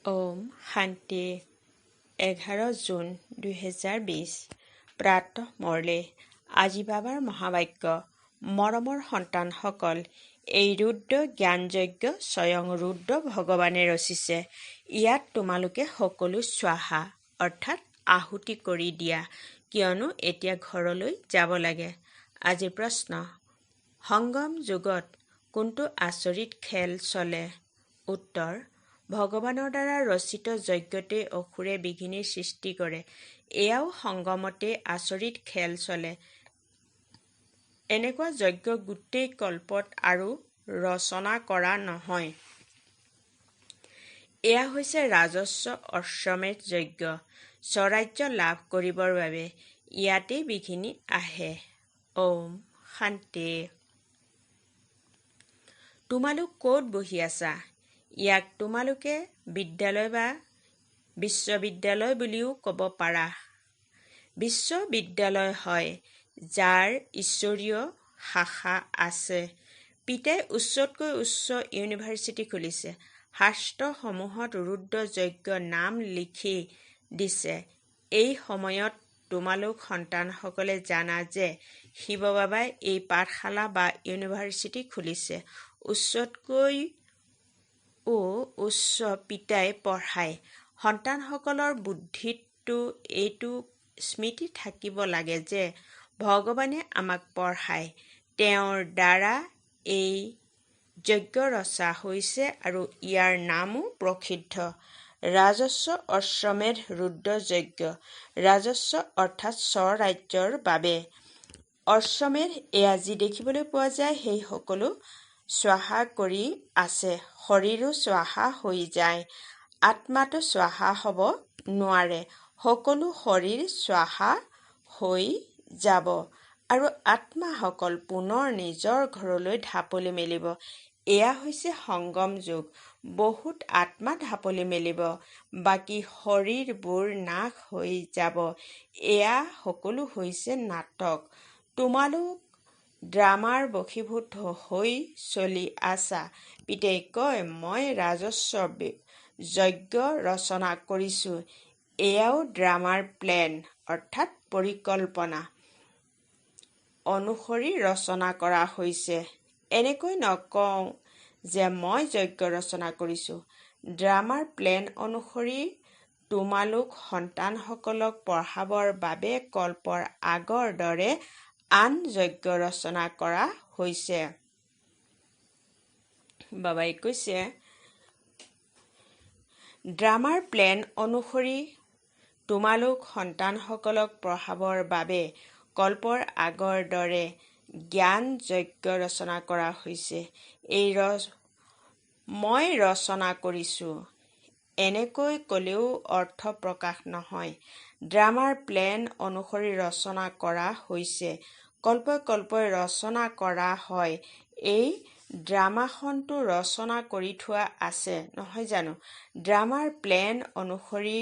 ওম শান্তি 11 জুন 2020 প্ৰাতঃ মৰ্লে আজি বাবাৰ মহাবাক্য মৰমৰ সন্তানসকল এই ৰুদ্ৰ জ্ঞানযজ্ঞ স্বয়ং ৰুদ্ৰ ভগৱানে ৰচিছে। ইয়াত তোমালোকে সকলো স্বাহা অৰ্থাৎ আহুতি কৰি দিয়া, কিয়নো এতিয়া ঘৰলৈ যাব লাগে। আজিৰ প্ৰশ্ন, সংগম যুগত কোনটো আচৰিত খেল চলে? উত্তৰ, ভগৱানৰ দ্বাৰা ৰচিত যজ্ঞতে অসুৰে বিঘিনিৰ সৃষ্টি কৰে। এয়াও সংগমতে আচৰিত খেল চলে। এনেকুৱা যজ্ঞ গোটেই কল্পত আৰু ৰচনা কৰা নহয়। এয়া হৈছে ৰাজস্ব অশ্বমেধ যজ্ঞ, স্বৰাজ্য লাভ কৰিবৰ বাবে। ইয়াতেই বিঘিনি আহে। ওম শান্তি। তোমালোক ক'ত বহি আছা? ইয়াক তোমালোকে বিদ্যালয় বা বিশ্ববিদ্যালয় বুলিও ক'ব পাৰা। বিশ্ববিদ্যালয় হয় যাৰ ঈশ্বৰীয় শাখা আছে। পিতাই উচ্চতকৈ উচ্চ ইউনিভাৰ্চিটি খুলিছে। শাস্ত্ৰসমূহত ৰুদ্ৰ যজ্ঞ নাম লিখি দিছে। এই সময়ত তোমালোক সন্তানসকলে জানা যে শিৱ বাবাই এই পাঠশালা বা ইউনিভাৰ্চিটি খুলিছে। উচ্চতকৈও উচ্চ পিতাই পঢ়ায়। সন্তানসকলৰ বুদ্ধিততো এইটো স্মৃতি থাকিব লাগে যে ভগৱানে আমাক পঢ়ায়। তেওঁৰ দ্বাৰা এই যজ্ঞ ৰচা হৈছে আৰু ইয়াৰ নামো প্ৰসিদ্ধ। ৰাজস্ব অশ্বমেধ ৰুদ্ৰ যজ্ঞ। ৰাজস্ব অৰ্থাৎ স্বৰাজ্যৰ বাবে। অশ্বমেধ এয়া যি দেখিবলৈ পোৱা যায় সেই সকলো স্বাহা কৰি আছে। শৰীৰো স্বাহা হৈ যায়, আত্মাটো স্বাহা হ'ব নোৱাৰে। সকলো শৰীৰ স্বাহা হৈ যাব আৰু আত্মাসকল পুনৰ নিজৰ ঘৰলৈ ঢাপলি মেলিব। এয়া হৈছে সংগম যুগ। বহুত আত্মা ঢাপলি মেলিব, বাকী শৰীৰবোৰ নাশ হৈ যাব। এয়া সকলো হৈছে নাটক। তোমালোক ড্ৰামাৰ বশীভূত হৈ চলি আছা। পিতাই কয়, মই ৰাজস্ব যজ্ঞ ৰচনা কৰিছো। এয়াও ড্ৰামাৰ প্লেন অৰ্থাৎ পৰিকল্পনা অনুসৰি ৰচনা কৰা হৈছে। এনেকৈ নকওঁ যে মই যজ্ঞ ৰচনা কৰিছো। ড্ৰামাৰ প্লেন অনুসৰি তোমালোক সন্তানসকলক পঢ়াবৰ বাবে কল্পৰ আগৰ দৰে আন যজ্ঞ ৰচনা কৰা হৈছে। বাবাই কৈছে, ড্ৰামাৰ প্লেন অনুসৰি তোমালোক সন্তানসকলক পঢ়াবৰ বাবে কল্পৰ আগৰ দৰে জ্ঞান যজ্ঞ ৰচনা কৰা হৈছে। মই ৰচনা কৰিছো এনেকৈ ক'লেও অৰ্থ প্ৰকাশ নহয়। ড্ৰামাৰ প্লেন অনুসৰি ৰচনা কৰা হৈছে। কল্পই কল্পই ৰচনা কৰা হয়। এই ড্ৰামাখনতো ৰচনা কৰি থোৱা আছে নহয় জানো? ড্ৰামাৰ প্লেন অনুসৰি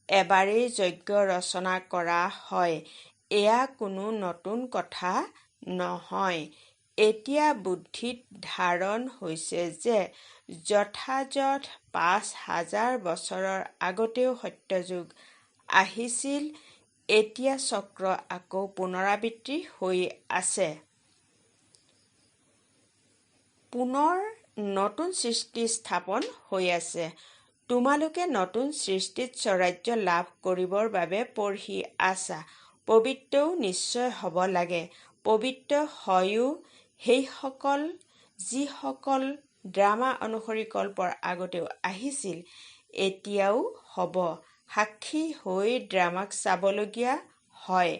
এবাৰেই যজ্ঞ ৰচনা কৰা হয়। এয়া কোনো নতুন কথা নহয়। এতিয়া বুদ্ধিত ধাৰণ হৈছে যে যথাযথ ৫,০০০ বছৰৰ আগতেও সত্যযুগ আহিছিল। এতিয়া চক্ৰ আকৌ পুনৰাবৃত্তি হৈ আছে। পুনৰ নতুন সৃষ্টি স্থাপন হৈ আছে। তোমালোকে নতুন সৃষ্টিত স্বৰাজ্য লাভ কৰিবৰ বাবে পঢ়ি আছা। পবিত্ৰও নিশ্চয় হ'ব লাগে। পবিত্ৰ হয়ো সেইসকল যিসকল ড্ৰামা অনুসৰি কল্পৰ আগতেও আহিছিল, এতিয়াও হ'ব। সাক্ষী হৈ ড্ৰামাক চাবলগীয়া হয়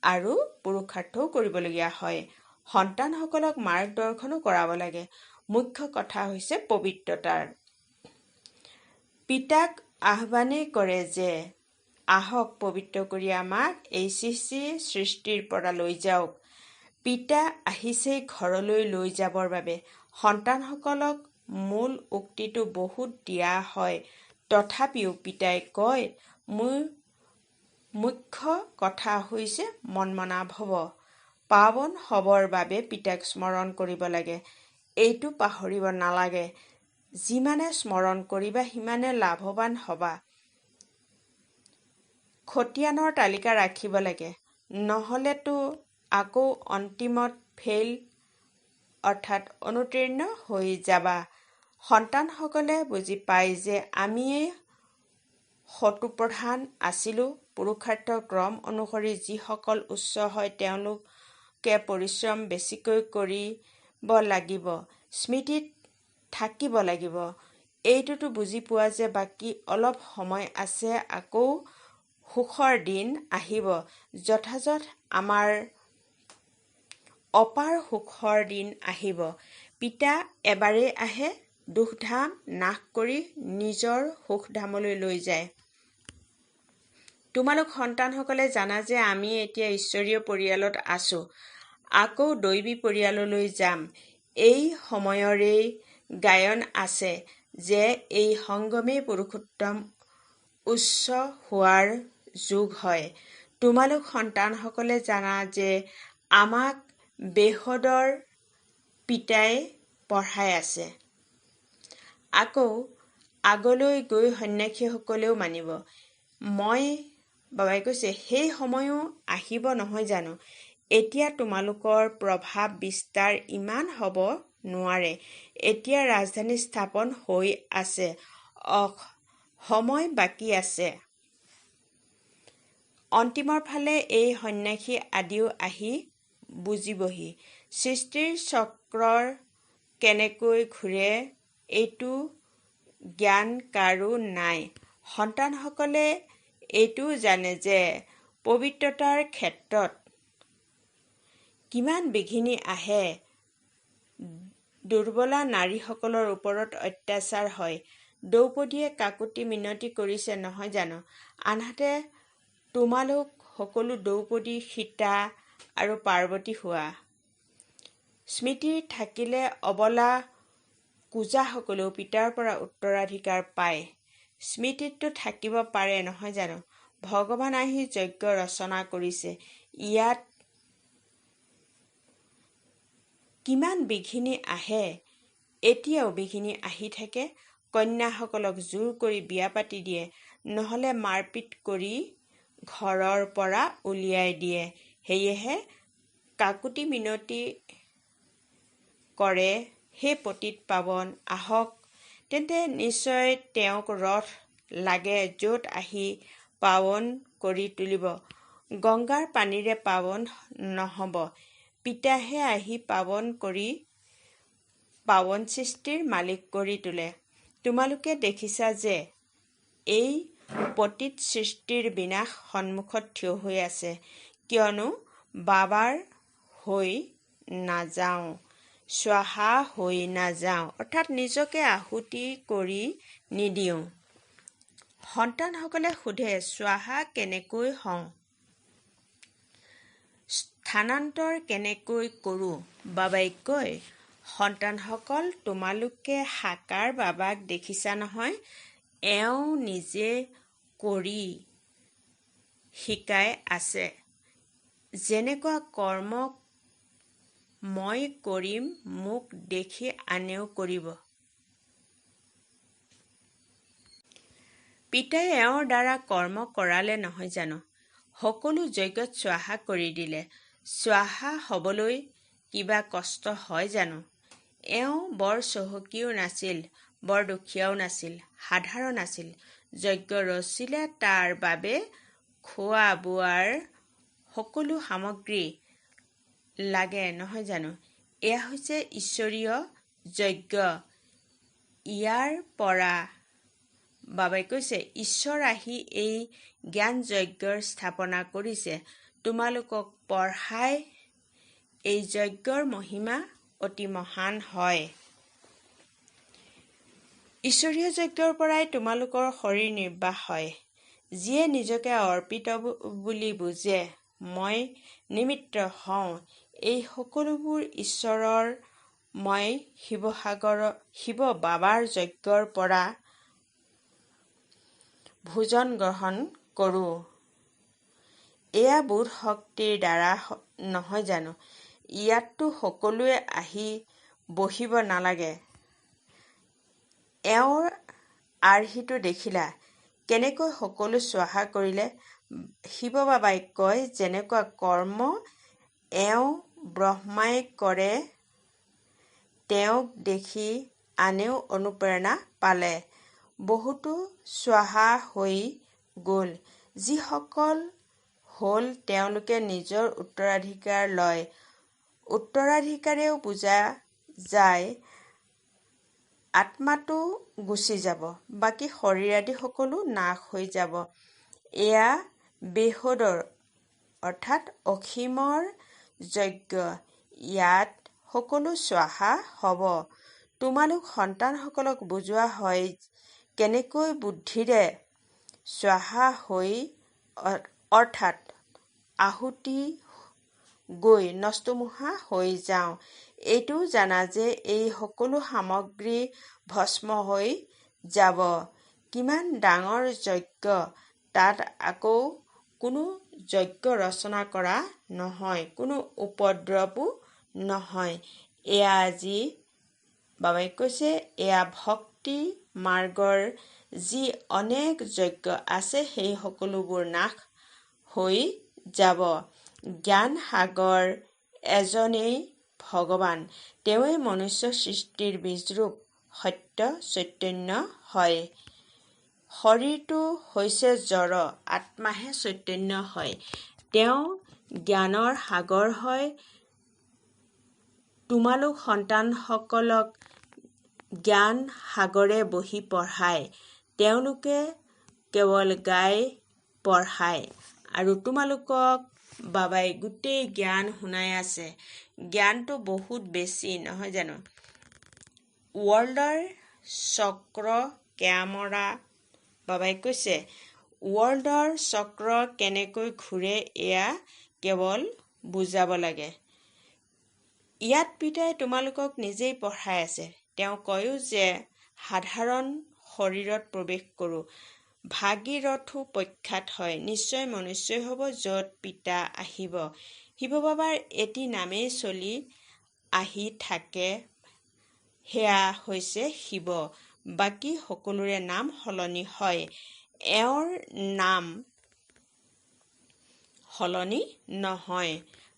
আৰু পুৰুষাৰ্থও কৰিবলগীয়া হয়। সন্তানসকলক মাৰ্গদৰ্শনো কৰাব লাগে। মুখ্য কথা হৈছে পবিত্ৰতাৰ। পিতাক আহ্বানেই কৰে যে আহক পবিত্ৰ কৰি আমাক এই সৃষ্টিৰ পৰা লৈ যাওক। পিতা আহিছেই ঘৰলৈ লৈ যাবৰ বাবে। সন্তানসকলক মূল উক্তিটো বহুত দিয়া হয়। তথাপিও পিতাই কয়, মুখ্য কথা হৈছে মন্মনা ভৱ। পাৱন হ'বৰ বাবে পিতাক স্মৰণ কৰিব লাগে। এইটো পাহৰিব নালাগে। যিমানে স্মৰণ কৰিবা সিমানে লাভৱান হ'বা। খতিয়ানৰ তালিকা ৰাখিব লাগে, নহ'লেতো আকৌ অন্তিমত ফেইল অৰ্থাৎ অনুতীৰ্ণ হৈ যাবা। সন্তানসকলে বুজি পায় যে আমিয়েই শত্ৰুপ্ৰধান আছিলোঁ। পুৰুষাৰ্থ ক্ৰম অনুসৰি যিসকল উচ্চ হয় তেওঁলোকে পৰিশ্ৰম বেছিকৈ কৰিব লাগিব, স্মৃতিত থাকিব লাগিব। এইটোতো বুজি পোৱা যে বাকী অলপ সময় আছে, আকৌ সুখৰ দিন আহিব। যথাযথ আমাৰ অপাৰ সুখৰ দিন আহিব। পিতা এবাৰেই আহে, দুখধাম নাশ কৰি নিজৰ সুখধামলৈ লৈ যায়। তোমালোক সন্তানসকলে জানা যে আমি এতিয়া ঈশ্বৰীয় পৰিয়ালত আছো, আকৌ দৈবী পৰিয়াললৈ যাম। এই সময়ৰেই গায়ন আছে যে এই সংগমেই পুৰুষোত্তম উচ্চ হোৱাৰ যুগ হয়। তোমালোক সন্তানসকলে জানা যে আমাক বেহদৰ পিতাই পঢ়াই আছে। আকৌ আগলৈ গৈ সন্ন্যাসীসকলেও মানিব। বাবাই কৈছে, সেই সময়ো আহিব নহয় জানো? এতিয়া তোমালোকৰ প্ৰভাৱ বিস্তাৰ ইমান হ'ব নোৱাৰে। এতিয়া ৰাজধানী স্থাপন হৈ আছে, সময় বাকী আছে। অন্তিমৰ ফালে এই সন্ন্যাসী আদিও আহি বুজিবহি। সৃষ্টিৰ চক্ৰৰ কেনেকৈ ঘূৰে এইটো জ্ঞান কাৰো নাই। সন্তানসকলে এইটোও জানে যে পবিত্ৰতাৰ ক্ষেত্ৰত কিমান বিঘিনি আহে। দুৰ্বলা নাৰীসকলৰ ওপৰত অত্যাচাৰ হয়। দ্ৰৌপদীয়ে কাকুতি মিনতি কৰিছে নহয় জানো? আনহাতে তোমালোক সকলো দ্ৰৌপদী, সীতা আৰু পাৰ্বতী হোৱা। স্মৃতি থাকিলে অবলা কুজাসকলেও পিতাৰ পৰা উত্তৰাধিকাৰ পায়। স্মৃতিটো থাকিব পাৰে নহয় জানো? ভগৱান আহি যজ্ঞ ৰচনা কৰিছে। ইয়াত কিমান বিঘিনি আহে, এতিয়াও বিঘিনি আহি থাকে। কন্যাসকলক জোৰ কৰি বিয়া পাতি দিয়ে, নহ'লে মাৰপিট কৰি ঘৰৰ পৰা উলিয়াই দিয়ে। সেয়েহে কাকুতি মিনতি কৰে। হে পতিত পাৱন, আহক তেন্তে নিশ্চয় তেওঁক ৰথ লাগে য'ত আহি পাৱন কৰি তুলিব। গংগাৰ পানীৰে পাৱন নহ'ব, পিতাহে আহি পাৱন কৰি পাৱন সৃষ্টিৰ মালিক কৰি তোলে। তোমালোকে দেখিছা যে এই পতিত সৃষ্টিৰ বিনাশ সন্মুখত থিয় হৈ আছে। কিয়নো বাবাৰ হৈ নাযাওঁ, স্বাহা হৈ নাযাওঁ, অৰ্থাৎ নিজকে আহুতি কৰি নিদিওঁ। সন্তানসকলে সোধে, স্বাহা কেনেকৈ হওঁ? স্থানান্তৰ কেনেকৈ কৰোঁ? বাবাই কয়, সন্তানসকল, তোমালোকে সাকাৰ বাবাক দেখিছা নহয়? এওঁ নিজে কৰি শিকাই আছে। যেনেকুৱা কৰ্ম মই কৰিম, মোক দেখি আনেও কৰিব। পিতাই এওঁৰ দ্বাৰা কৰ্ম কৰালে নহয় জানো? সকলো যজ্ঞত স্বাহা কৰি দিলে। স্বাহা হ'বলৈ কিবা কষ্ট হয় জানো? এওঁ বৰ চহকীও নাছিল, বৰ দুখীয়াও নাছিল, সাধাৰণ আছিল। যজ্ঞ ৰচিলে তাৰ বাবে খোৱা বোৱাৰ সকলো সামগ্ৰী লাগে নহয় জানো? এয়া হৈছে ঈশ্বৰীয় যজ্ঞ। ইয়াৰ পৰা বাবাই কৈছে, ঈশ্বৰ আহি এই জ্ঞান যজ্ঞৰ স্থাপনা কৰিছে। তোমালোকক পঢ়াই এই যজ্ঞৰ মহিমা অতি মহান হয়। ঈশ্বৰীয় যজ্ঞৰ পৰাই তোমালোকৰ শৰীৰ নিৰ্বাহ হয়। যিয়ে নিজকে অৰ্পিত বুলি বুজে, মই নিমিত্ত হওঁ, এই সকলোবোৰ ঈশ্বৰৰ মই শিৱ বাবাৰ যজ্ঞৰ পৰা ভোজন গ্ৰহণ কৰোঁ। এয়া বোধ শক্তিৰ দ্বাৰা নহয় জানো? ইয়াততো সকলোৱে আহি বহিব নালাগে। এওঁৰ আৰ্হিটো দেখিলা, কেনেকৈ সকলো স্বাহা কৰিলে। শিৱ বাবাই কয়, যেনেকুৱা কৰ্ম এওঁ ব্ৰহ্মাই কৰে, তেওঁক দেখি আনেও অনুপ্ৰেৰণা পালে। বহুতো স্বাহা হৈ গ'ল। যিসকল হ'ল তেওঁলোকে নিজৰ উত্তৰাধিকাৰ লয়। উত্তৰাধিকাৰেও বুজা যায় আত্মাটো গুচি যাব, বাকী শৰীৰাদি সকলো নাশ হৈ যাব। এয়া বেহদৰ অৰ্থাৎ অসীমৰ যজ্ঞ। ইয়াত সকলো স্বাহা হ'ব। তোমালোক সন্তানসকলক বুজোৱা হয় কেনেকৈ বুদ্ধিৰে স্বাহা হৈ অৰ্থাৎ আহুতি গৈ নষ্টমোহা হৈ যাওঁ। এইটোও জানা যে এই সকলো সামগ্ৰী ভস্ম হৈ যাব। কিমান ডাঙৰ যজ্ঞ, তাত আকৌ কোনো যজ্ঞ ৰচনা কৰা নহয়, কোনো উপদ্ৰৱো নহয়। এয়া আজি বাবাই কৈছে, এয়া ভক্তি মাৰ্গৰ যি অনেক যজ্ঞ আছে সেই সকলোবোৰ নাশ হৈ যাব। জ্ঞান সাগৰ এজনেই ভগৱান, তেওঁৱেই মনুষ্য সৃষ্টিৰ বীজৰূপ, সত্য চৈতন্য হয়। শৰীৰটো হৈছে জড়, আত্মাহে চৈতন্য হয়। তেওঁ জ্ঞানৰ সাগৰ হয়। তোমালোক সন্তানসকলক জ্ঞান সাগৰে বহি পঢ়ায়। তেওঁলোকে কেৱল গাই পঢ়ায় আৰু তোমালোকক বাবাই গোটেই জ্ঞান শুনাই আছে। জ্ঞানটো বহুত বেছি, নহয় জানো? ৱৰ্ল্ডৰ চক্ৰ কেমেৰা বাবাই কৈছে, ৱৰ্ল্ডৰ চক্ৰ কেনেকৈ ঘূৰে এয়া কেৱল বুজাব লাগে। ইয়াত পিতাই তোমালোকক নিজেই পঢ়াই আছে। তেওঁ কয়ও যে সাধাৰণ শৰীৰত প্ৰৱেশ কৰোঁ। ভাগীৰথো প্ৰখ্যাত হয়, নিশ্চয় মনুষ্যই হ'ব য'ত পিতা আহিব। শিৱ বাবাৰ এটি নামেই চলি আহি থাকে, সেয়া হৈছে শিৱ। বাকী সকলোৰে নাম সলনি হয়, এওঁৰ নাম সলনি নহয়।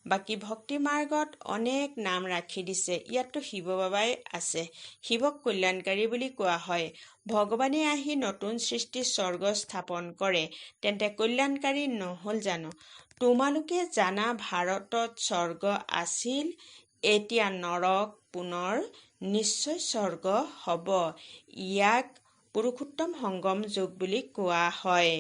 বাকী ভক্তি মাৰ্গত অনেক নাম ৰাখি দিছে। ইয়াততো শিৱ বাবাই আছে। শিৱক কল্যাণকাৰী বুলি কোৱা হয়। ভগৱানে আহি নতুন সৃষ্টি স্বৰ্গ স্থাপন কৰে, তেন্তে কল্যাণকাৰী নহ'ল জানো? তোমালোকে জানা ভাৰতত স্বৰ্গ আছিল, এতিয়া নৰক, পুনৰ নিশ্চয় স্বৰ্গ হ'ব। ইয়াক পুৰুষোত্তম সংগম যুগ বুলি কোৱা হয়।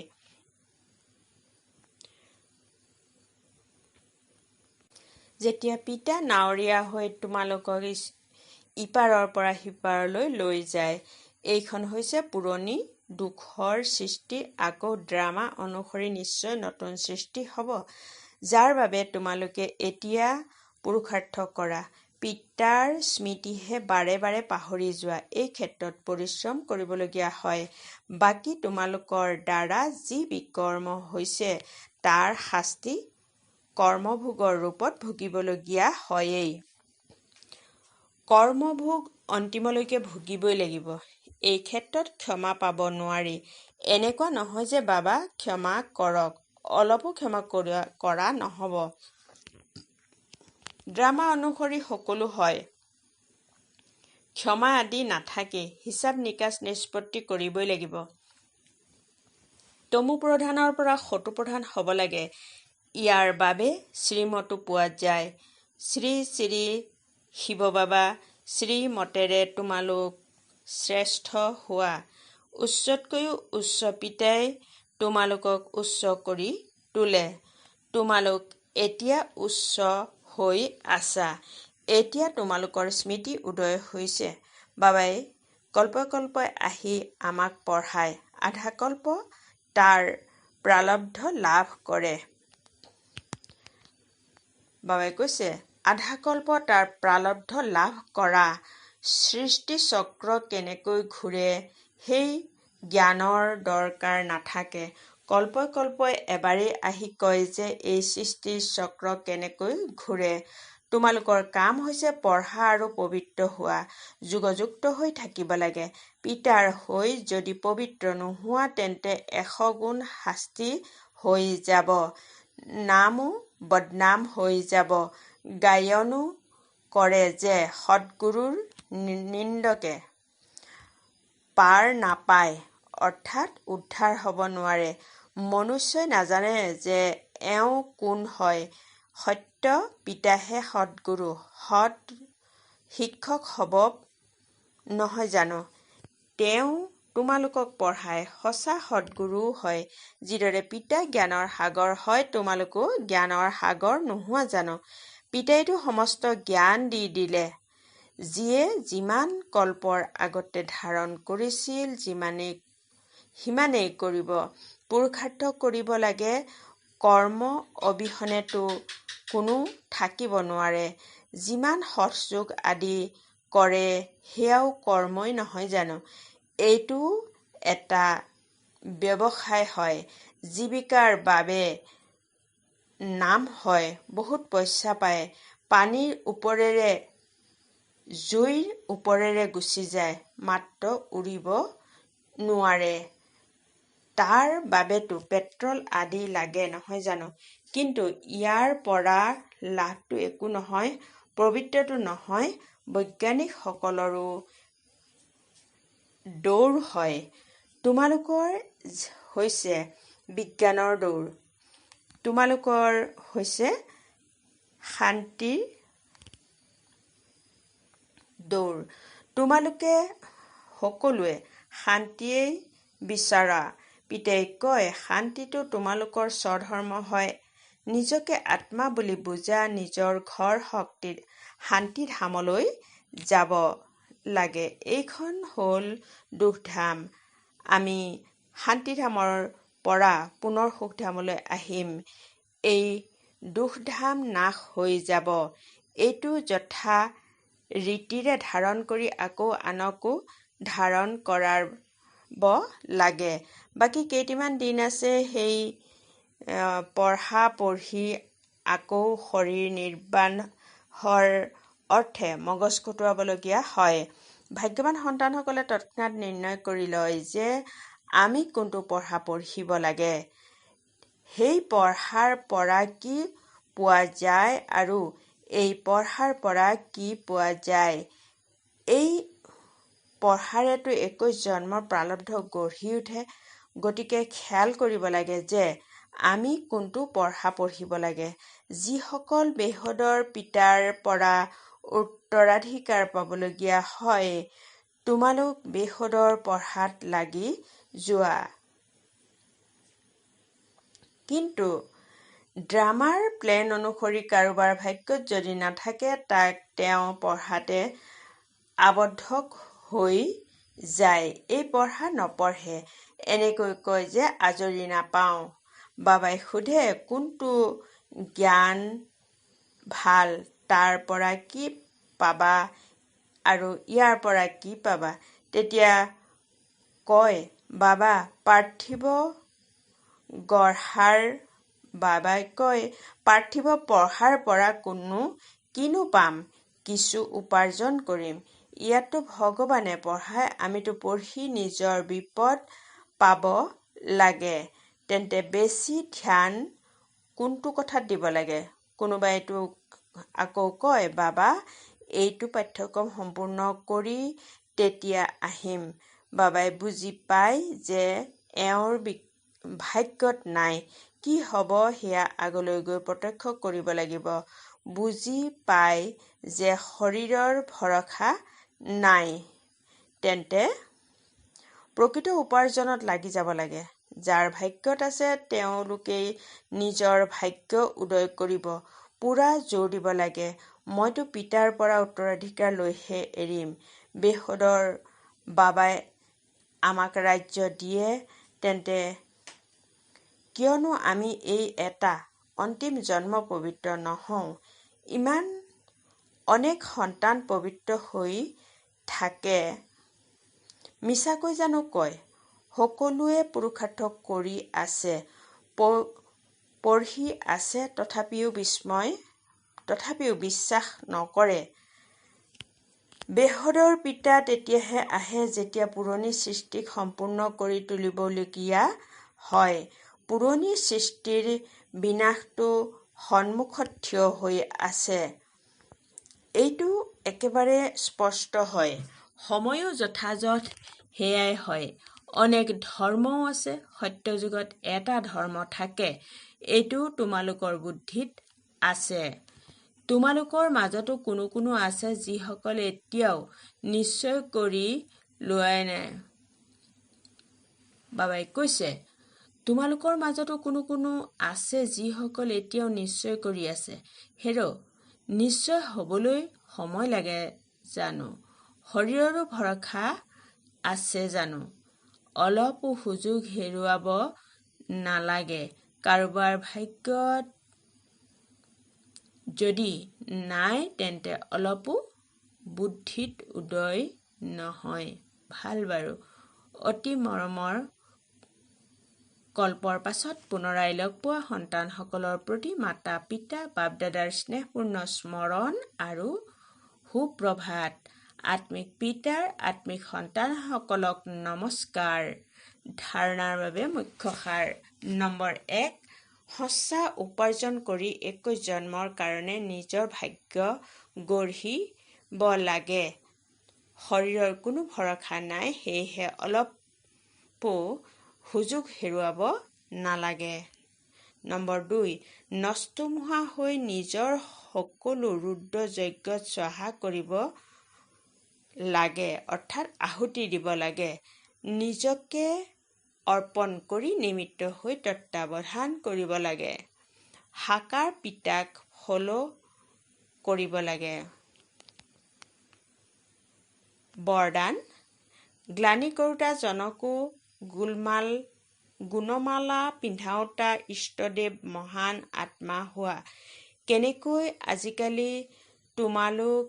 যেতিয়া পিতা নাৱৰীয়া হৈ তোমালোকক ইপাৰৰ পৰা সিপাৰলৈ লৈ যায়। এইখন হৈছে পুৰণি দুখৰ সৃষ্টি। আকৌ ড্ৰামা অনুসৰি নিশ্চয় নতুন সৃষ্টি হ'ব, যাৰ বাবে তোমালোকে এতিয়া পুৰুষাৰ্থ কৰা। পিতাৰ স্মৃতিহে বাৰে বাৰে পাহৰি যোৱা। এই ক্ষেত্ৰত পৰিশ্ৰম কৰিবলগীয়া হয়। বাকী তোমালোকৰ দ্বাৰা যি বিকৰ্ম হৈছে তাৰ শাস্তি কৰ্মভোগৰ ৰূপত ভুগিবলগীয়া হয়েই। কৰ্মভোগ অন্তিমলৈকে ভুগিবই লাগিব। এই ক্ষেত্ৰত ক্ষমা পাব নোৱাৰি। এনেকুৱা নহয় যে বাবা ক্ষমা কৰক, অলপো ক্ষমা কৰা নহ'ব। ড্ৰামা অনুসৰি সকলো হয়, ক্ষমা আদি নাথাকেই। হিচাপ নিকাচ নিষ্পত্তি কৰিবই লাগিব। তমু প্ৰধানৰ পৰা সতু প্ৰধান হ'ব লাগে। ইয়াৰ বাবে শ্ৰীমতো পোৱা যায়। শ্ৰী শ্ৰী শিৱ বাবা শ্ৰীমতেৰে তোমালোক শ্ৰেষ্ঠ হোৱা। উচ্চতকৈও উচ্চ পিতাই তোমালোকক উচ্চ কৰি তোলে। তোমালোক এতিয়া উচ্চ হৈ আছা। এতিয়া তোমালোকৰ স্মৃতি উদয় হৈছে। বাবাই কল্পে কল্পে আহি আমাক পঢ়ায়। আধা কল্প তাৰ প্ৰালব্ধ লাভ কৰে। বাবাই কৈছে, আধা কল্প তাৰ প্ৰালব্ধ লাভ কৰা। সৃষ্টি চক্ৰ কেনেকৈ ঘূৰে সেই জ্ঞানৰ দৰকাৰ নাথাকে। কল্পে কল্পে এবাৰেই আহি কয় যে এই সৃষ্টিৰ চক্ৰ কেনেকৈ ঘূৰে। তোমালোকৰ কাম হৈছে পঢ়া আৰু পবিত্ৰ হোৱা, যুগযুক্ত হৈ থাকিব লাগে। পিতাৰ হৈ যদি পবিত্ৰ নোহোৱা তেন্তে 100 গুণ শাস্তি হৈ যাব, নামো বদনাম হৈ যাব। গায়নো কৰে যে সৎগুৰুৰ নিন্দকে পাৰ নাপায়, অৰ্থাৎ উদ্ধাৰ হ'ব নোৱাৰে। মনুষ্যই নাজানে যে এওঁ কোন হয়। সত্য পিতাহে সৎগুৰু, সৎ শিক্ষক হ'ব নহয় জানো? তেওঁ তোমালোকক পঢ়ায়, সঁচা সৎগুৰুও হয়। যিদৰে পিতা জ্ঞানৰ সাগৰ হয়, তোমালোকো জ্ঞানৰ সাগৰ নোহোৱা জানো? পিতাইতো সমস্ত জ্ঞান দি দিলে। যিয়ে যিমান কল্পৰ আগতে ধাৰণ কৰিছিল সিমানেই কৰিব। পুৰুষাৰ্থ কৰিব লাগে, কৰ্ম অবিহনেতো কোনো থাকিব নোৱাৰে। যিমান সৎযোগ আদি কৰে সেয়াও কৰ্মই নহয় জানো? এইটোও এটা ব্যৱসায় হয়, জীৱিকাৰ বাবে নাম হয়, বহুত পইচা পায়। পানীৰ ওপৰেৰে জুইৰ ওপৰেৰে গুচি যায়, মাত্ৰ উৰিব নোৱাৰে। তাৰ বাবেতো পেট্ৰল আদি লাগে নহয় জানো? কিন্তু ইয়াৰ পৰা লাভটো একো নহয়, পবিত্ৰতো নহয়। বৈজ্ঞানিকসকলৰো দৌৰ হয়, তোমালোকৰ হৈছে বিজ্ঞানৰ দৌৰ, তোমালোকৰ হৈছে শান্তিৰ দৌৰ। তোমালোকে সকলোৱে শান্তিয়েই বিচৰা। পিতাই কয়, শান্তিটো তোমালোকৰ স্বধৰ্ম হয়। নিজকে আত্মা বুলি বুজা, নিজৰ ঘৰ শান্তিধামলৈ যাব লাগে। এইখন হ'ল দুখধাম। আমি শান্তিধামৰ পৰা পুনৰ সুখধামলৈ আহিম। এই দুখধাম নাশ হৈ যাব। এইটো যথা ৰীতিৰে ধাৰণ কৰি আকৌ আনকো ধাৰণ কৰাব লাগে। বাকী কেইটিমান দিন আছে, সেই পঢ়া পঢ়ি আকৌ শৰীৰ নিৰ্বাহৰ অৰ্থে মগজ খটুৱাবলগীয়া হয়। ভাগ্যৱান সন্তানসকলে তৎক্ষণাৎ নিৰ্ণয় কৰি লয় যে আমি কোনটো পঢ়া পঢ়িব লাগে, সেই পঢ়াৰ পৰা কি পোৱা যায় আৰু এই পঢ়াৰ পৰা কি পোৱা যায়। এই পঢ়াৰেতো 21 জন্মৰ প্ৰাৰব্ধ গঢ়ি উঠে। গতিকে খেয়াল কৰিব লাগে যে আমি কোনটো পঢ়া পঢ়িব লাগে। যিসকল বেহদৰ পিতাৰ পৰা উত্তৰাধিকাৰ পাবলগীয়া হয়, তোমালোক বেহদৰ পঢ়াত লাগি যোৱা। কিন্তু ড্ৰামাৰ প্লেন অনুসৰি কাৰোবাৰ ভাগ্যত যদি নাথাকে, তাক তেওঁ পঢ়াতে আবদ্ধ হৈ যায়। এই পঢ়া নপঢ়ে, এনেকৈ কয় যে আজৰি নাপাওঁ। বাবাই সোধে, কোনটো জ্ঞান ভাল, তাৰ পৰা কি পাবা আৰু ইয়াৰ পৰা কি পাবা? তেতিয়া কয় বাবা, বাবাই কয়, পাৰ্থিৱ পঢ়াৰ পৰা কিনো পাম? কিছু উপাৰ্জন কৰিম। ইয়াততো ভগৱানে পঢ়ায়, আমিতো পঢ়ি নিজৰ বিপদ পাব লাগে। তেন্তে বেছি ধ্যান কোনটো কথাত দিব লাগে? কোনোবাইতো আকৌ কয়, বাবা, এইটো পাঠ্যক্ৰম সম্পূৰ্ণ কৰি তেতিয়া আহিম। বাবাই বুজি পায় যে এওঁৰ ভাগ্যত নাই। কি হ'ব সেয়া আগলৈ গৈ প্ৰত্যক্ষ কৰিব লাগিব। বুজি পায় যে শৰীৰৰ ভৰসা নাই, তেন্তে প্ৰকৃত উপাৰ্জনত লাগি যাব লাগে। যাৰ ভাগ্যত আছে তেওঁলোকেই নিজৰ ভাগ্য উদয় কৰিব। পূৰা জোৰ দিব লাগে। মইতো পিতাৰ পৰা উত্তৰাধিকাৰ লৈহে এৰিম। বেহদৰ বাবাই আমাক ৰাজ্য দিয়ে, তেন্তে কিয়নো আমি এই এটা অন্তিম জন্ম পবিত্ৰ নহওঁ? ইমান অনেক সন্তান পবিত্ৰ হৈ থাকে, মিছাকৈ জানো কয়? সকলোৱে পুৰুষাৰ্থ কৰি আছে, পঢ়ি আছে, তথাপিও বিস্ময় তথাপিও বিশ্বাস নকৰে। বেহদৰ পিতা তেতিয়াহে আহে যেতিয়া পুৰণি সৃষ্টিক সম্পূৰ্ণ কৰি তুলিবলগীয়া হয়। পুৰণি সৃষ্টিৰ বিনাশটো সন্মুখত থিয় হৈ আছে। এইটো একেবাৰে স্পষ্ট হয়। সময়ো যথাযথ সেয়াই হয়। অনেক ধৰ্মও আছে। সত্যযুগত এটা ধৰ্ম থাকে। এইটো তোমালোকৰ বুদ্ধিত আছে। তোমালোকৰ মাজতো কোনো আছে যিসকলে এতিয়াও নিশ্চয় কৰি লোৱাই নাই। বাবাই কৈছে, তোমালোকৰ মাজতো কোনো আছে যিসকল এতিয়াও নিশ্চয় কৰি আছে। হেৰ' নিশ্চয় হ'বলৈ সময় লাগে জানো? শৰীৰৰো ভৰসা আছে জানো? অলপো সুযোগ হেৰুৱাব নালাগে। কাৰোবাৰ ভাগ্যত যদি নাই তেন্তে অলপো বুদ্ধিত উদয় নহয়। ভাল বাৰু। অতি মৰমৰ কল্পৰ পাছত পুনৰাই লগ পোৱা সন্তানসকলৰ প্ৰতি মাতা পিতা বাপ-দাদাৰ স্নেহপূৰ্ণ স্মৰণ আৰু সুপ্ৰভাত। আত্মিক পিতাৰ আত্মিক সন্তানসকলক নমস্কাৰ। ধাৰণাৰ বাবে মুখ্য সাৰ। নম্বৰ 1, সঁচা উপাৰ্জন কৰি 21 জন্মৰ কাৰণে নিজৰ ভাগ্য গঢ়িব লাগে। শৰীৰৰ কোনো ভৰসা নাই, সেয়েহে অলপো সুযোগ হেৰুৱাব নালাগে। নম্বৰ 2, নষ্ট নোহোৱা হৈ নিজৰ সকলো ৰুদ্ৰ যজ্ঞত স্বাহা কৰিব লাগে, অৰ্থাৎ আহুতি দিব লাগে। নিজকে অৰ্পণ কৰি নিমিত্ত হৈ তত্বাৱধান কৰিব লাগে। সাকাৰ পিতাক ফল' কৰিব লাগে। বৰদান: গ্লানি কৰোঁতা জনকো গুণমালা পিন্ধাওঁতা ইষ্টদেৱ মহান আত্মা হোৱা। কেনেকৈ আজিকালি তোমালোক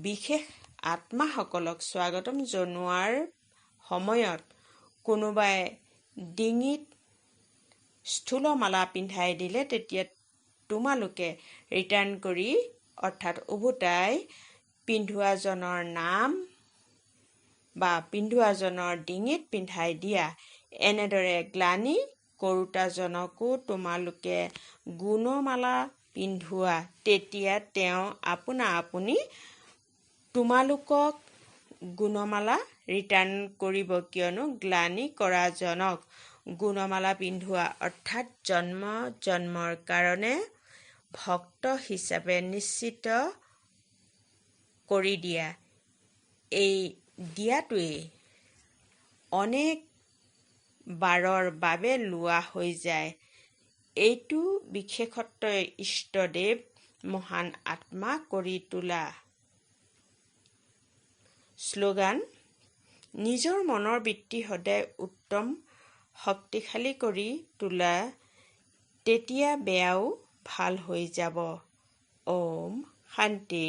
বিশেষ আত্মাসকলক স্বাগতম জনোৱাৰ সময়ত কোনোবাই ডিঙিত স্থূলমালা পিন্ধাই দিলে তেতিয়া তোমালোকে ৰিটাৰ্ণ কৰি অৰ্থাৎ উভতাই পিন্ধোৱাজনৰ নাম বা পিন্ধোৱাজনৰ ডিঙিত পিন্ধাই দিয়া। এনেদৰে গ্লানি কৰোঁতাজনকো তোমালোকে গুণমালা পিন্ধোৱা। তেতিয়া তেওঁ আপোনা আপুনি তোমালোকক গুণমালা ৰিটাৰ্ণ কৰিব, কিয়নো গ্লানি কৰাজনক গুণমালা পিন্ধোৱা অৰ্থাৎ জন্ম জন্মৰ কাৰণে ভক্ত হিচাপে নিশ্চিত কৰি দিয়া। এই দিয়াটোৱেই অনেক বাৰৰ বাবে লোৱা হৈ যায়। এইটো বিশেষত্বই ইষ্টদেৱ মহান আত্মা কৰি তোলা। শ্লোগান: নিজৰ মনৰ বৃত্তি সদায় উত্তম শক্তিশালী কৰি তোলা, তেতিয়া বেয়াও ভাল হৈ যাব। ওম শান্তি।